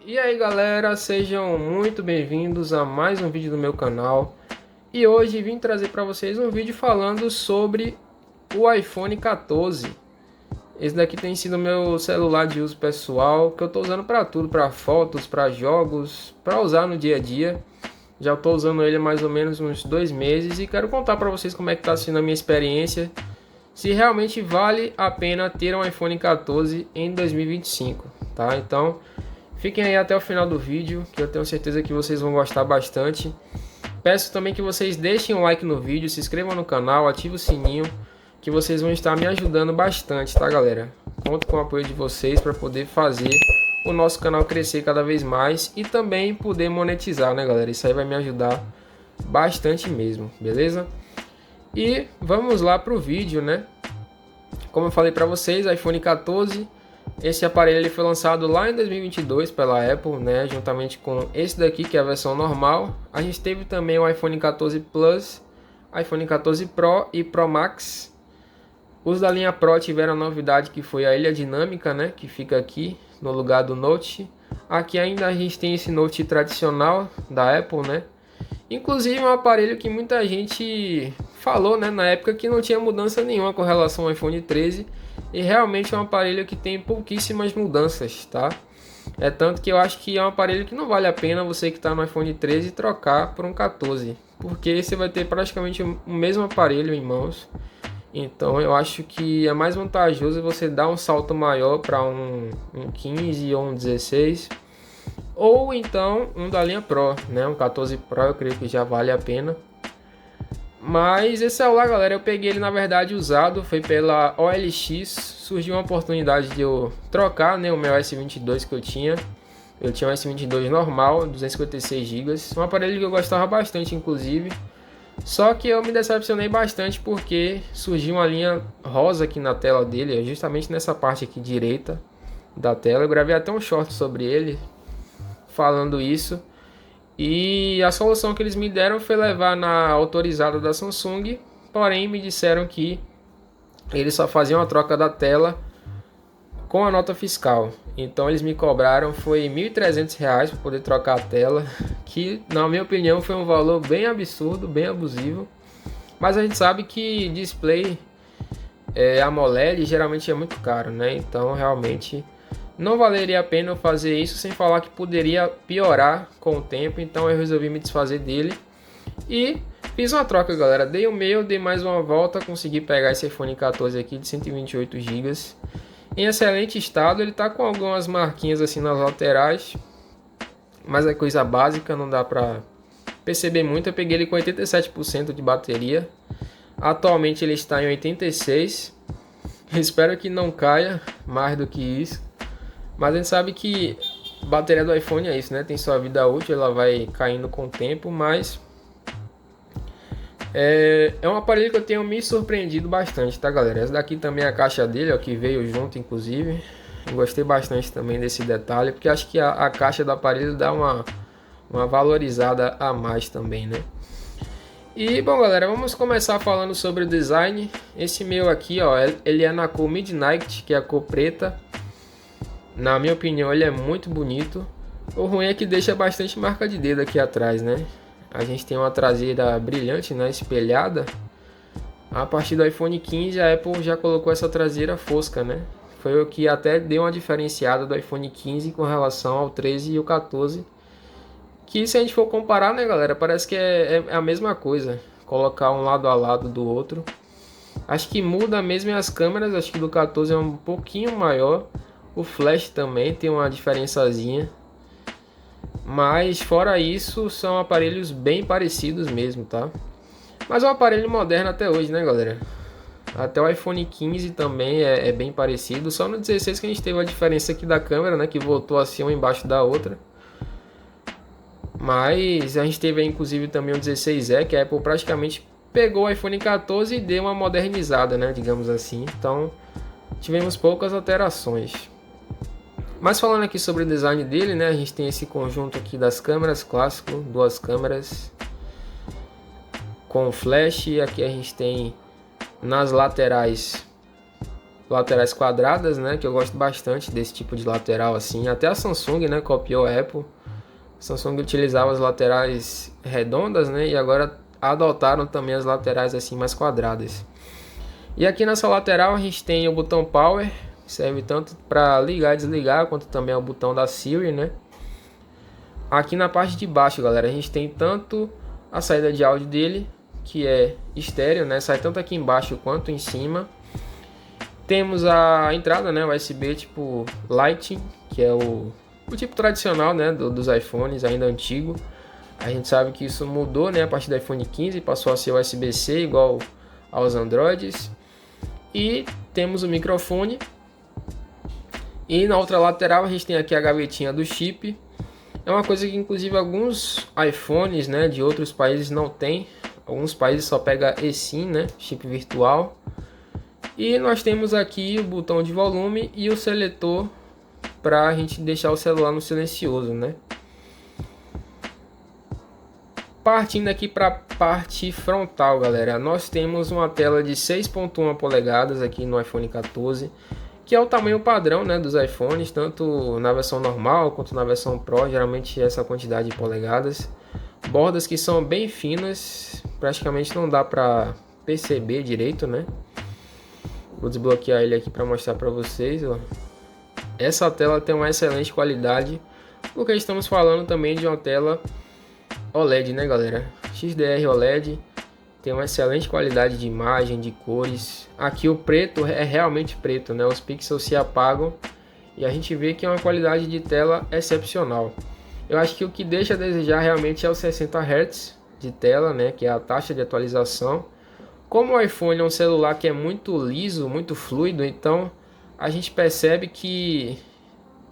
E aí galera, sejam muito bem-vindos a mais um vídeo do meu canal. E hoje vim trazer para vocês um vídeo falando sobre o iPhone 14. Esse daqui tem sido meu celular de uso pessoal, que eu estou usando para tudo, para fotos, para jogos, para usar no dia a dia. Já estou usando ele há mais ou menos uns 2 meses e quero contar para vocês como é que está sendo a minha experiência, se realmente vale a pena ter um iPhone 14 em 2025, tá? Então fiquem aí até o final do vídeo, que eu tenho certeza que vocês vão gostar bastante. Peço também que vocês deixem um like no vídeo, se inscrevam no canal, ativem o sininho, que vocês vão estar me ajudando bastante, tá galera? Conto com o apoio de vocês para poder fazer o nosso canal crescer cada vez mais e também poder monetizar, né galera? Isso aí vai me ajudar bastante mesmo, beleza? E vamos lá pro vídeo, né? Como eu falei para vocês, iPhone 14. Esse aparelho ele foi lançado lá em 2022 pela Apple, né, juntamente com esse daqui que é a versão normal. A gente teve também o iPhone 14 Plus, iPhone 14 Pro e Pro Max. Os da linha Pro tiveram a novidade que foi a ilha dinâmica, né, que fica aqui no lugar do Note. Aqui ainda a gente tem esse Note tradicional da Apple, né. Inclusive é um aparelho que muita gente falou, né, na época que não tinha mudança nenhuma com relação ao iPhone 13. E realmente é um aparelho que tem pouquíssimas mudanças, tá? É tanto que eu acho que é um aparelho que não vale a pena você que está no iPhone 13 trocar por um 14. Porque você vai ter praticamente o mesmo aparelho em mãos. Então eu acho que é mais vantajoso você dar um salto maior para um 15 ou um 16. Ou então um da linha Pro, né? Um 14 Pro eu creio que já vale a pena. Mas esse celular, galera, eu peguei ele na verdade usado, foi pela OLX, surgiu uma oportunidade de eu trocar, né, o meu S22 que eu tinha. Eu tinha um S22 normal, 256 GB, um aparelho que eu gostava bastante inclusive. Só que eu me decepcionei bastante porque surgiu uma linha rosa aqui na tela dele, justamente nessa parte aqui direita da tela. Eu gravei até um short sobre ele, falando isso. E a solução que eles me deram foi levar na autorizada da Samsung, porém me disseram que eles só faziam a troca da tela com a nota fiscal. Então eles me cobraram foi R$ 1.300 para poder trocar a tela, que na minha opinião foi um valor bem absurdo, bem abusivo. Mas a gente sabe que display AMOLED geralmente é muito caro, né? Então realmente não valeria a pena eu fazer isso, sem falar que poderia piorar com o tempo. Então eu resolvi me desfazer dele e fiz uma troca, galera. Dei o meu, dei mais uma volta, consegui pegar esse iPhone 14 aqui de 128 GB em excelente estado. Ele tá com algumas marquinhas assim nas laterais, mas é coisa básica, não dá pra perceber muito. Eu peguei ele com 87% de bateria. Atualmente ele está em 86%. Espero que não caia mais do que isso. Mas a gente sabe que a bateria do iPhone é isso, né? Tem sua vida útil, ela vai caindo com o tempo, mas é um aparelho que eu tenho me surpreendido bastante, tá galera? Essa daqui também é a caixa dele, ó, que veio junto inclusive. Eu gostei bastante também desse detalhe, porque acho que a caixa do aparelho dá uma valorizada a mais também, né? E bom galera, vamos começar falando sobre o design. Esse meu aqui, ó, ele é na cor Midnight, que é a cor preta. Na minha opinião ele é muito bonito. O ruim é que deixa bastante marca de dedo aqui atrás, né? A gente tem uma traseira brilhante, né, espelhada. A partir do iPhone 15 a Apple já colocou essa traseira fosca, né? Foi o que até deu uma diferenciada do iPhone 15 com relação ao 13 e o 14. Que se a gente for comparar, né galera, parece que é a mesma coisa. Colocar um lado a lado do outro. Acho que muda mesmo as câmeras, acho que do 14 é um pouquinho maior. O flash também tem uma diferençazinha. Mas fora isso, são aparelhos bem parecidos mesmo, tá? Mas é um aparelho moderno até hoje, né, galera? Até o iPhone 15 também é bem parecido. Só no 16 que a gente teve a diferença aqui da câmera, né? Que voltou assim uma embaixo da outra. Mas a gente teve aí, inclusive também o 16E, que a Apple praticamente pegou o iPhone 14 e deu uma modernizada, né? Digamos assim. Então tivemos poucas alterações. Mas falando aqui sobre o design dele, né, a gente tem esse conjunto aqui das câmeras clássico, duas câmeras com flash. Aqui a gente tem nas laterais laterais quadradas, né, que eu gosto bastante desse tipo de lateral assim. Até a Samsung, né, copiou a Apple. A Samsung utilizava as laterais redondas, né, e agora adotaram também as laterais assim mais quadradas. E aqui nessa lateral a gente tem o botão Power, que serve tanto para ligar e desligar, quanto também é o botão da Siri, né? Aqui na parte de baixo, galera, a gente tem tanto a saída de áudio dele, que é estéreo, né? Sai tanto aqui embaixo quanto em cima. Temos a entrada, né, USB tipo Lightning, que é o tipo tradicional, né, dos iPhones, ainda antigo. A gente sabe que isso mudou, né, a partir do iPhone 15, passou a ser USB-C igual aos Androids. E temos o microfone. E na outra lateral a gente tem aqui a gavetinha do chip. É uma coisa que inclusive alguns iPhones, né, de outros países não tem. Alguns países só pega eSIM, né, chip virtual. E nós temos aqui o botão de volume e o seletor para a gente deixar o celular no silencioso, né? Partindo aqui para a parte frontal, galera, nós temos uma tela de 6.1 polegadas aqui no iPhone 14, que é o tamanho padrão, né, dos iPhones, tanto na versão normal quanto na versão Pro, geralmente essa quantidade de polegadas. Bordas que são bem finas, praticamente não dá para perceber direito, né? Vou desbloquear ele aqui para mostrar para vocês, ó. Essa tela tem uma excelente qualidade, porque estamos falando também de uma tela OLED, né, galera? XDR OLED, tem uma excelente qualidade de imagem, de cores. Aqui o preto é realmente preto, né? Os pixels se apagam e a gente vê que é uma qualidade de tela excepcional. Eu acho que o que deixa a desejar realmente é os 60 Hz de tela, né? Que é a taxa de atualização. Como o iPhone é um celular que é muito liso, muito fluido, então a gente percebe que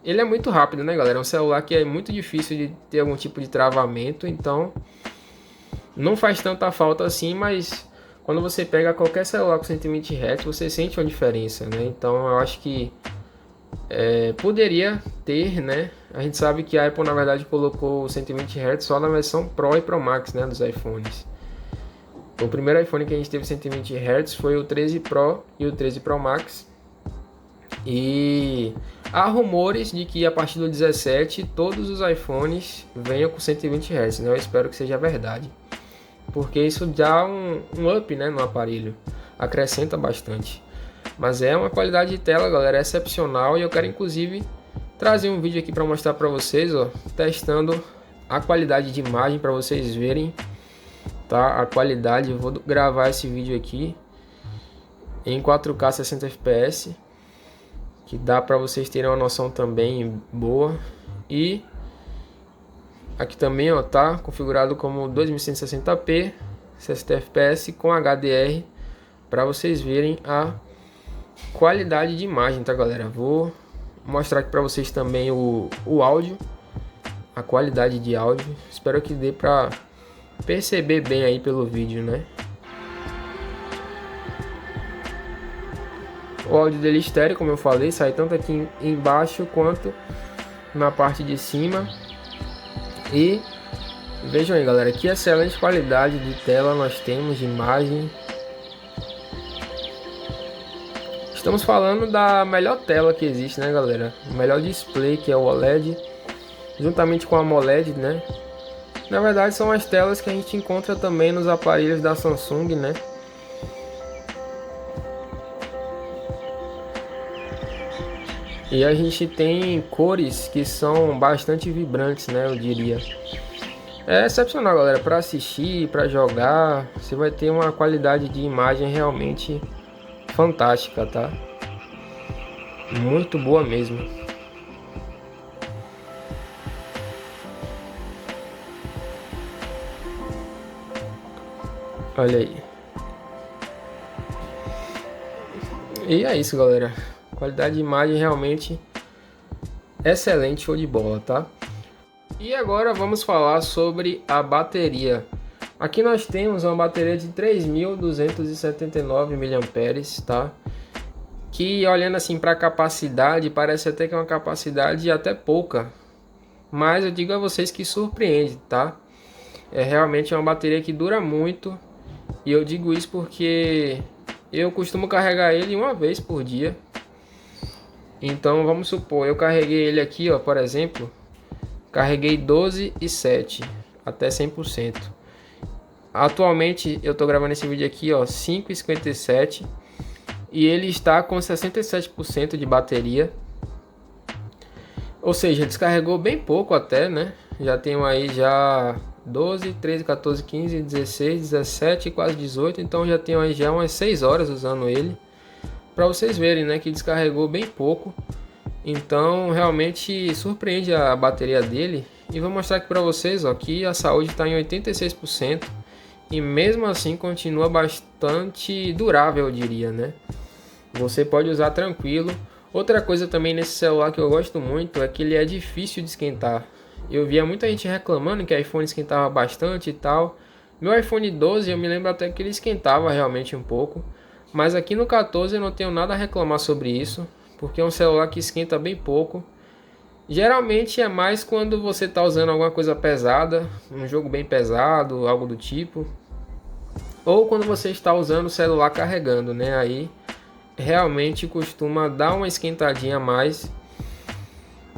ele é muito rápido, né, galera? É um celular que é muito difícil de ter algum tipo de travamento, então não faz tanta falta assim, mas quando você pega qualquer celular com 120 Hz, você sente uma diferença, né? Então eu acho que poderia ter, né? A gente sabe que a Apple na verdade colocou 120 Hz só na versão Pro e Pro Max, né, dos iPhones. O primeiro iPhone que a gente teve 120 Hz foi o 13 Pro e o 13 Pro Max. E há rumores de que a partir do 17 todos os iPhones venham com 120 Hz, né? Eu espero que seja verdade, porque isso dá um up, né, no aparelho, acrescenta bastante. Mas é uma qualidade de tela, galera, excepcional, e eu quero inclusive trazer um vídeo aqui para mostrar para vocês, ó, testando a qualidade de imagem para vocês verem, tá? A qualidade, eu vou gravar esse vídeo aqui em 4K 60 fps, que dá para vocês terem uma noção também boa. E aqui também, ó, tá configurado como 2160p 60 fps com HDR, para vocês verem a qualidade de imagem, tá, galera? Vou mostrar aqui para vocês também o áudio, a qualidade de áudio. Espero que dê para perceber bem aí pelo vídeo, né? O áudio dele estéreo, como eu falei, sai tanto aqui embaixo quanto na parte de cima. E vejam aí, galera, que excelente qualidade de tela nós temos, de imagem. Estamos falando da melhor tela que existe, né, galera? O melhor display, que é o OLED, juntamente com a AMOLED, né? Na verdade são as telas que a gente encontra também nos aparelhos da Samsung, né? E a gente tem cores que são bastante vibrantes, né, eu diria. É excepcional, galera, para assistir, para jogar, você vai ter uma qualidade de imagem realmente fantástica, tá? Muito boa mesmo. Olha aí. E é isso, galera. Qualidade de imagem realmente excelente, show de bola, tá? E agora vamos falar sobre a bateria. Aqui nós temos uma bateria de 3.279 mAh, tá? Que olhando assim para a capacidade, parece até que é uma capacidade até pouca. Mas eu digo a vocês que surpreende, tá? É realmente uma bateria que dura muito. E eu digo isso porque eu costumo carregar ele uma vez por dia. Então vamos supor, eu carreguei ele aqui, ó, por exemplo, carreguei 12,7 até 100%. Atualmente eu tô gravando esse vídeo aqui, ó, 5,57 e ele está com 67% de bateria. Ou seja, descarregou bem pouco até, né? Já tenho aí já 12, 13, 14, 15, 16, 17, quase 18. Então já tenho aí já umas 6 horas usando ele. Para vocês verem, né, que descarregou bem pouco. Então realmente surpreende a bateria dele. E vou mostrar aqui para vocês, ó, que a saúde está em 86%. E mesmo assim continua bastante durável, eu diria, né? Você pode usar tranquilo. Outra coisa também nesse celular que eu gosto muito é que ele é difícil de esquentar. Eu via muita gente reclamando que o iPhone esquentava bastante e tal. Meu iPhone 12 eu me lembro até que ele esquentava realmente um pouco. Mas aqui no 14 eu não tenho nada a reclamar sobre isso, porque é um celular que esquenta bem pouco. Geralmente é mais quando você está usando alguma coisa pesada, um jogo bem pesado, algo do tipo. Ou quando você está usando o celular carregando, né? Aí realmente costuma dar uma esquentadinha a mais.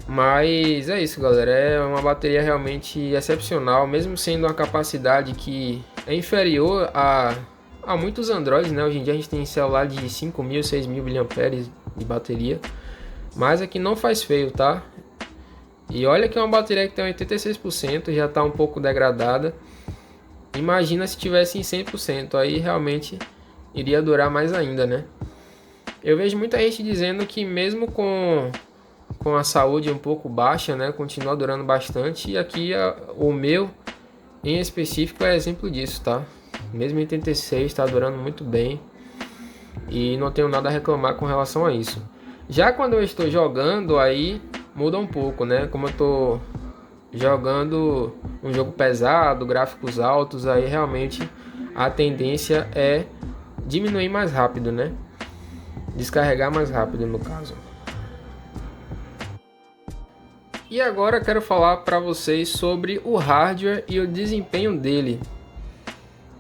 Mas é isso, galera. É uma bateria realmente excepcional, mesmo sendo uma capacidade que é inferior a muitos Androids, né? Hoje em dia a gente tem celular de 5.000, 6.000 mAh de bateria. Mas aqui não faz feio, tá? E olha que é uma bateria que tem 86%, já está um pouco degradada. Imagina se tivesse em 100%, aí realmente iria durar mais ainda, né? Eu vejo muita gente dizendo que mesmo com a saúde um pouco baixa, né, continua durando bastante. E aqui o meu em específico é exemplo disso, tá? Mesmo em 86 está durando muito bem e não tenho nada a reclamar com relação a isso. Já quando eu estou jogando, aí muda um pouco, né? Como eu estou jogando um jogo pesado, gráficos altos, aí realmente a tendência é diminuir mais rápido, né? Descarregar mais rápido no caso. E agora eu quero falar para vocês sobre o hardware e o desempenho dele.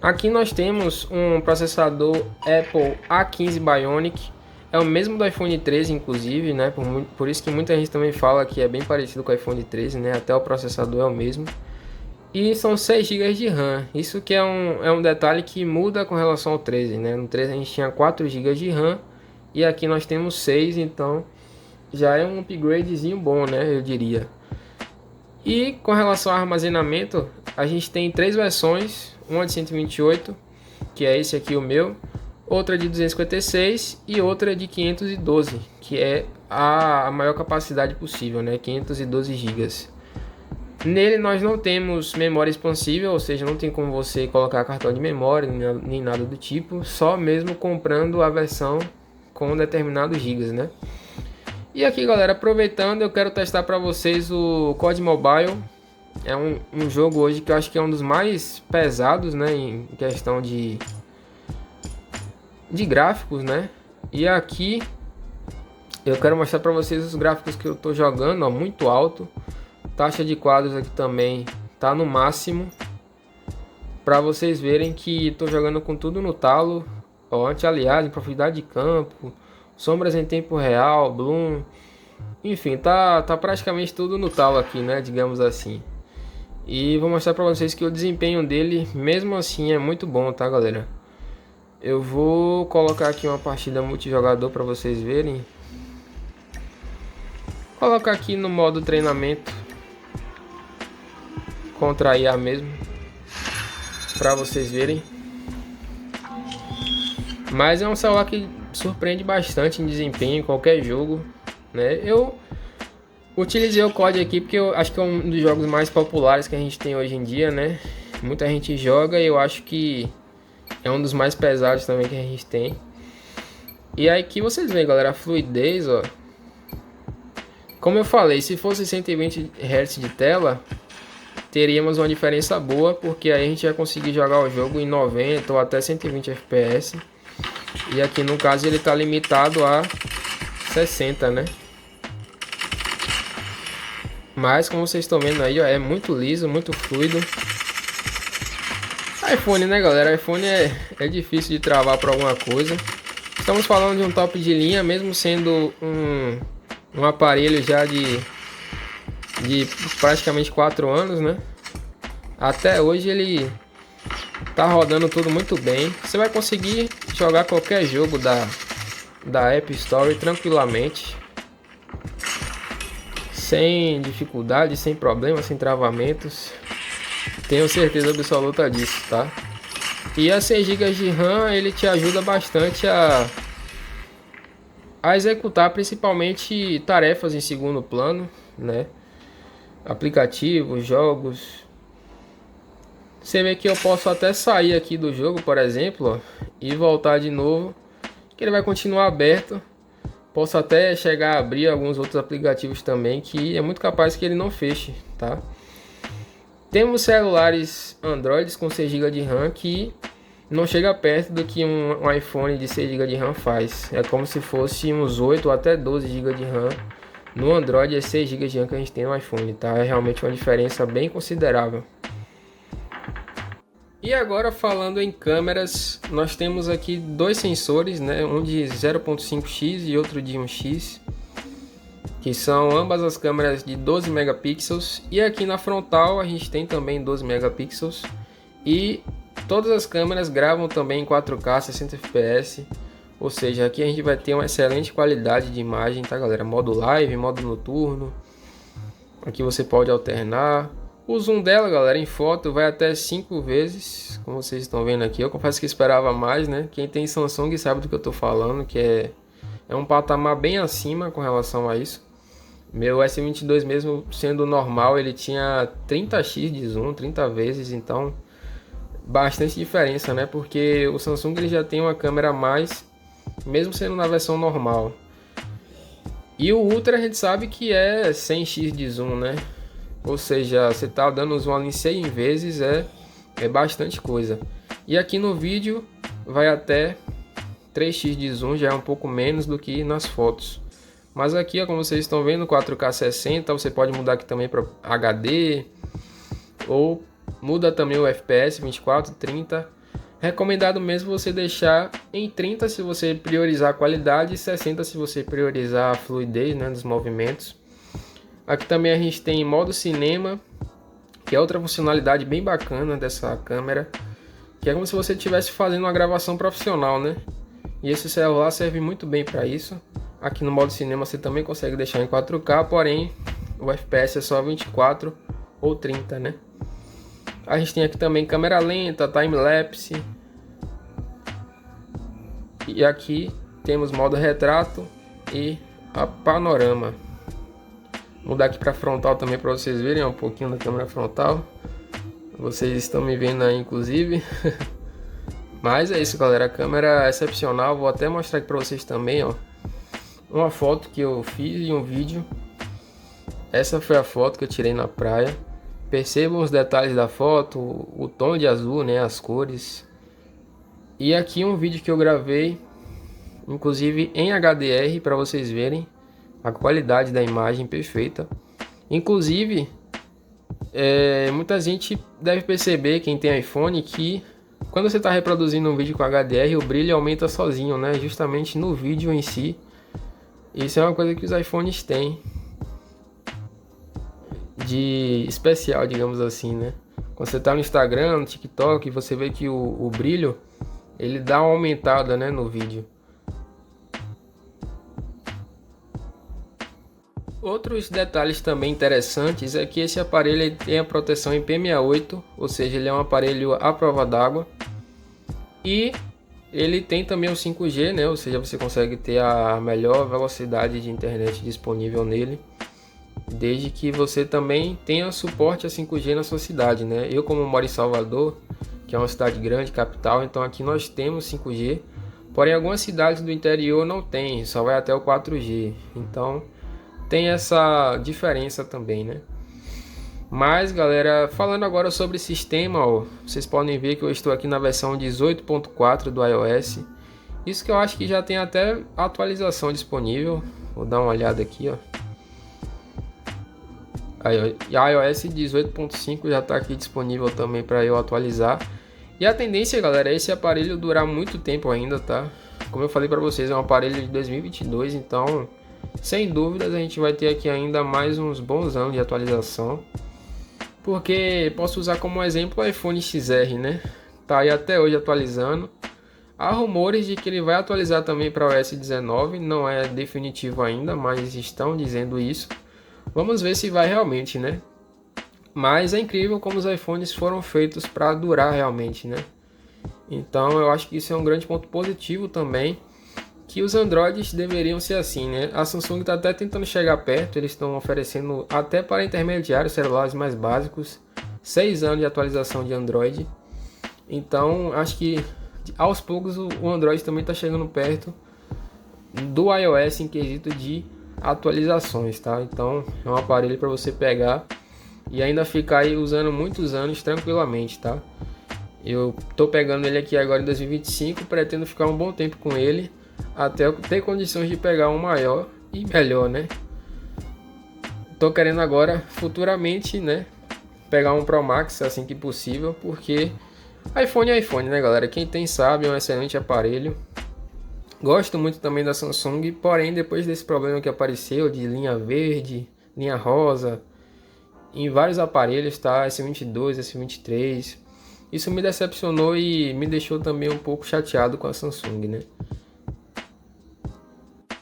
Aqui nós temos um processador Apple A15 Bionic, é o mesmo do iPhone 13 inclusive, né? Por isso que muita gente também fala que é bem parecido com o iPhone 13, né? Até o processador é o mesmo. E são 6 GB de RAM, isso que é um detalhe que muda com relação ao 13, né? No 13 a gente tinha 4 GB de RAM e aqui nós temos 6, então já é um upgradezinho bom, né? Eu diria. E com relação ao armazenamento, a gente tem 3 versões, uma de 128, que é esse aqui o meu, outra de 256 e outra de 512, que é a maior capacidade possível, né? 512 GB. Nele nós não temos memória expansível, ou seja, não tem como você colocar cartão de memória nem nada do tipo, só mesmo comprando a versão com determinados gigas, né? E aqui, galera, aproveitando, eu quero testar para vocês o COD Mobile. É um jogo hoje que eu acho que é um dos mais pesados, né, em questão de gráficos, né? E aqui eu quero mostrar para vocês os gráficos que eu tô jogando, ó, muito alto. Taxa de quadros aqui também tá no máximo, para vocês verem que tô jogando com tudo no talo, ó, anti-aliasing, profundidade de campo, sombras em tempo real, bloom, enfim, tá praticamente tudo no talo aqui, né, digamos assim. E vou mostrar para vocês que o desempenho dele, mesmo assim, é muito bom, tá, galera? Eu vou colocar aqui uma partida multijogador para vocês verem. Colocar aqui no modo treinamento contra IA mesmo, para vocês verem. Mas é um celular que surpreende bastante em desempenho em qualquer jogo, né? Eu utilizei o COD aqui porque eu acho que é um dos jogos mais populares que a gente tem hoje em dia, né? Muita gente joga e eu acho que é um dos mais pesados também que a gente tem. E aí aqui vocês veem, galera, a fluidez, ó. Como eu falei, se fosse 120 Hz de tela, teríamos uma diferença boa, porque aí a gente ia conseguir jogar o jogo em 90 ou até 120 FPS. E aqui no caso ele está limitado a 60, né? Mas como vocês estão vendo aí, ó, é muito liso, muito fluido. iPhone, né, galera? iPhone é difícil de travar por alguma coisa. Estamos falando de um top de linha, mesmo sendo um aparelho já de praticamente 4 anos, né? Até hoje ele tá rodando tudo muito bem. Você vai conseguir jogar qualquer jogo da App Store tranquilamente, sem dificuldade, sem problemas, sem travamentos. Tenho certeza absoluta disso, tá? E a 6 GB de RAM ele te ajuda bastante a executar principalmente tarefas em segundo plano, né? Aplicativos, jogos. Você vê que eu posso até sair aqui do jogo, por exemplo, ó, e voltar de novo, que ele vai continuar aberto. Posso até chegar a abrir alguns outros aplicativos também, que é muito capaz que ele não feche, tá? Temos celulares Android com 6 GB de RAM que não chega perto do que um iPhone de 6 GB de RAM faz. É como se fosse uns 8 ou até 12 GB de RAM. No Android é 6 GB de RAM que a gente tem no iPhone, tá? É realmente uma diferença bem considerável. E agora falando em câmeras, nós temos aqui dois sensores, né? Um de 0.5x e outro de 1x, que são ambas as câmeras de 12 megapixels. E aqui na frontal a gente tem também 12 megapixels. E todas as câmeras gravam também em 4K 60 fps. Ou seja, aqui a gente vai ter uma excelente qualidade de imagem, tá galera? Modo live, modo noturno. Aqui você pode alternar. O zoom dela, galera, em foto vai até 5 vezes, como vocês estão vendo aqui. Eu confesso que esperava mais, né? Quem tem Samsung sabe do que eu tô falando, que é um patamar bem acima com relação a isso. Meu S22 mesmo sendo normal, ele tinha 30x de zoom, 30 vezes, então bastante diferença, né? Porque o Samsung ele já tem uma câmera a mais, mesmo sendo na versão normal. E o Ultra a gente sabe que é 100x de zoom, né? Ou seja, você tá dando zoom ali em 100 vezes, é bastante coisa. E aqui no vídeo vai até 3x de zoom, já é um pouco menos do que nas fotos. Mas aqui, ó, como vocês estão vendo, 4K 60, você pode mudar aqui também para HD. Ou muda também o FPS, 24, 30. Recomendado mesmo você deixar em 30 se você priorizar a qualidade e 60 se você priorizar a fluidez, né, dos movimentos. Aqui também a gente tem modo cinema, que é outra funcionalidade bem bacana dessa câmera, que é como se você estivesse fazendo uma gravação profissional, né? E esse celular serve muito bem para isso. Aqui no modo cinema você também consegue deixar em 4K, porém o FPS é só 24 ou 30, né? A gente tem aqui também câmera lenta, time-lapse. E aqui temos modo retrato e a panorama. Vou mudar aqui para frontal também para vocês verem um pouquinho da câmera frontal. Vocês estão me vendo aí, inclusive. Mas é isso, galera. A câmera é excepcional. Vou até mostrar aqui para vocês também, ó, uma foto que eu fiz e um vídeo. Essa foi a foto que eu tirei na praia. Percebam os detalhes da foto, o tom de azul, né, as cores. E aqui um vídeo que eu gravei, inclusive em HDR, para vocês verem a qualidade da imagem perfeita. Inclusive, muita gente deve perceber, quem tem iPhone, que quando você está reproduzindo um vídeo com HDR, o brilho aumenta sozinho, né? Justamente no vídeo em si. Isso é uma coisa que os iPhones têm de especial, digamos assim, né? Quando você está no Instagram, no TikTok, você vê que o brilho ele dá uma aumentada, né, no vídeo. Outros detalhes também interessantes é que esse aparelho ele tem a proteção IP68, ou seja, ele é um aparelho à prova d'água. E ele tem também o 5G, né? Ou seja, você consegue ter a melhor velocidade de internet disponível nele, desde que você também tenha suporte a 5G na sua cidade, né? Eu, como moro em Salvador, que é uma cidade grande, capital, então aqui nós temos 5G, porém algumas cidades do interior não tem, só vai até o 4G. Então tem essa diferença também, né? Mas galera, falando agora sobre sistema, ó, vocês podem ver que eu estou aqui na versão 18.4 do iOS. Isso que eu acho que já tem até atualização disponível. Vou dar uma olhada aqui, ó. Aí, a iOS 18.5 já está aqui disponível também para eu atualizar. E a tendência, galera, é esse aparelho durar muito tempo ainda, tá? Como eu falei para vocês, é um aparelho de 2022, então sem dúvidas a gente vai ter aqui ainda mais uns bons anos de atualização, porque posso usar como exemplo o iPhone XR, né? Tá aí até hoje atualizando. Há rumores de que ele vai atualizar também para o iOS 19, não é definitivo ainda, mas estão dizendo isso. Vamos ver se vai realmente, né? Mas é incrível como os iPhones foram feitos para durar realmente, né? Então eu acho que isso é um grande ponto positivo também, que os Androids deveriam ser assim, né? A Samsung está até tentando chegar perto, eles estão oferecendo até para intermediários, celulares mais básicos, 6 anos de atualização de Android. Então acho que aos poucos o Android também está chegando perto do iOS em quesito de atualizações, tá? Então é um aparelho para você pegar e ainda ficar aí usando muitos anos tranquilamente, tá? Eu tô pegando ele aqui agora em 2025, pretendo ficar um bom tempo com ele, até eu ter condições de pegar um maior e melhor, né? Tô querendo agora, futuramente, né, pegar um Pro Max assim que possível, porque iPhone é iPhone, né, galera? Quem tem sabe, é um excelente aparelho. Gosto muito também da Samsung, porém depois desse problema que apareceu de linha verde, linha rosa, em vários aparelhos, tá? S22, S23, isso me decepcionou e me deixou também um pouco chateado com a Samsung, né?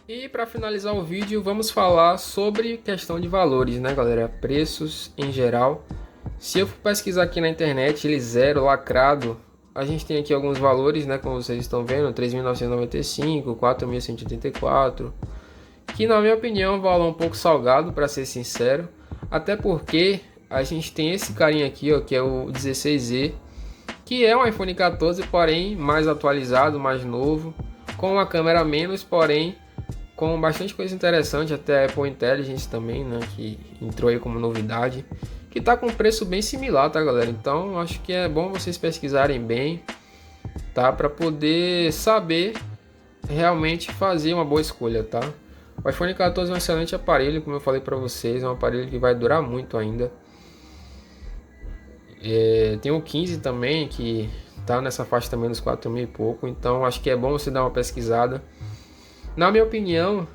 E para finalizar o vídeo, vamos falar sobre questão de valores, né, galera? Preços em geral. Se eu for pesquisar aqui na internet, ele zero, lacrado, a gente tem aqui alguns valores, né, como vocês estão vendo, 3.995, 4.184, que na minha opinião é um valor um pouco salgado, para ser sincero, até porque a gente tem esse carinha aqui, ó, que é o 16Z, que é um iPhone 14, porém mais atualizado, mais novo, com uma câmera a menos, porém com bastante coisa interessante, até a Apple Intelligence também, né, que entrou aí como novidade, que tá com preço bem similar, tá, galera? Então acho que é bom vocês pesquisarem bem, tá, para poder saber realmente fazer uma boa escolha, tá? O iPhone 14 é um excelente aparelho, como eu falei para vocês, é um aparelho que vai durar muito ainda. Tem o 15 também, que tá nessa faixa também dos 4.000 e pouco, então acho que é bom você dar uma pesquisada. Na minha opinião,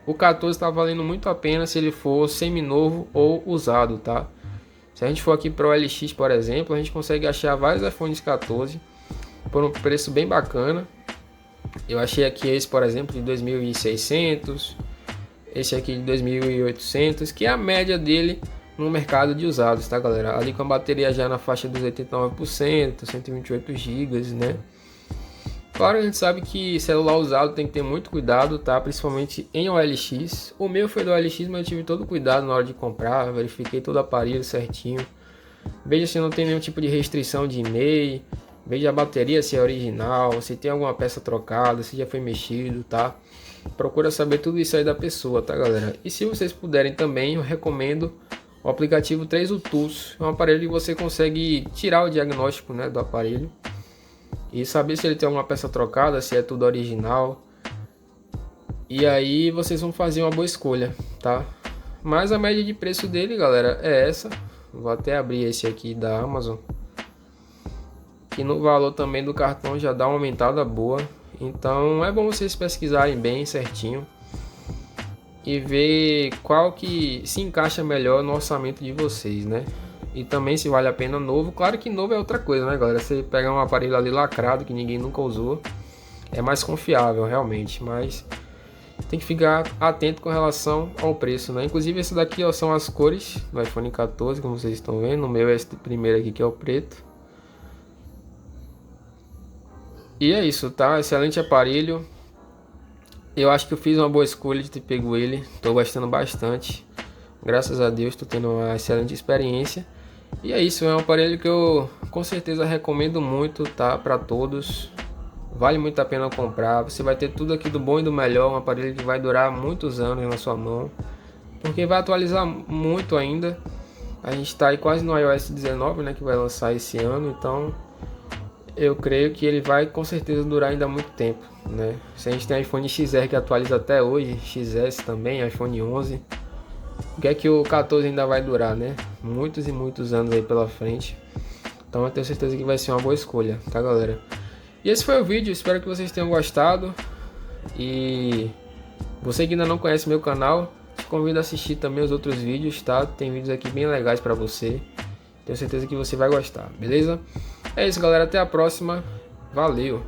o 14 está valendo muito a pena se ele for semi-novo ou usado, tá? Se a gente for aqui para o LX, por exemplo, a gente consegue achar vários iPhones 14 por um preço bem bacana. Eu achei aqui esse, por exemplo, de 2.600, esse aqui de 2.800, que é a média dele no mercado de usados, tá, galera? Ali com a bateria já na faixa dos 89%, 128 GB, né? Claro, a gente sabe que celular usado tem que ter muito cuidado, tá? Principalmente em OLX. O meu foi do OLX, mas eu tive todo cuidado na hora de comprar, verifiquei todo o aparelho certinho. Veja se não tem nenhum tipo de restrição de e-mail, veja a bateria se é original, se tem alguma peça trocada, se já foi mexido, tá? Procura saber tudo isso aí da pessoa, tá, galera? E se vocês puderem também, eu recomendo o aplicativo 3U Tools. É um aparelho que você consegue tirar o diagnóstico, né, do aparelho e saber se ele tem alguma peça trocada, se é tudo original. E aí vocês vão fazer uma boa escolha, tá? Mas a média de preço dele, galera, é essa. Vou até abrir esse aqui da Amazon, que no valor também do cartão já dá uma aumentada boa. Então é bom vocês pesquisarem bem certinho e ver qual que se encaixa melhor no orçamento de vocês, né? E também se vale a pena novo. Claro que novo é outra coisa, né, galera? Você pegar um aparelho ali lacrado que ninguém nunca usou, é mais confiável realmente, mas tem que ficar atento com relação ao preço, né? Inclusive esse daqui, ó, são as cores do iPhone 14, como vocês estão vendo. O meu é esse primeiro aqui, que é o preto. E é isso, tá? Excelente aparelho. Eu acho que eu fiz uma boa escolha de ter pego ele. Tô gostando bastante. Graças a Deus, tô tendo uma excelente experiência. E é isso, é um aparelho que eu com certeza recomendo muito, tá? Para todos. Vale muito a pena comprar. Você vai ter tudo aqui do bom e do melhor. Um aparelho que vai durar muitos anos na sua mão, porque vai atualizar muito ainda. A gente está aí quase no iOS 19, né? Que vai lançar esse ano. Então eu creio que ele vai com certeza durar ainda muito tempo, né? Se a gente tem iPhone XR que atualiza até hoje, XS também, iPhone 11, o que é que o 14 ainda vai durar, né? Muitos e muitos anos aí pela frente. Então eu tenho certeza que vai ser uma boa escolha, tá, galera? E esse foi o vídeo, espero que vocês tenham gostado. E Você que ainda não conhece meu canal, te convido a assistir também os outros vídeos, tá? Tem vídeos aqui bem legais para você. Tenho certeza que você vai gostar, beleza? É isso, galera. Até a próxima. Valeu!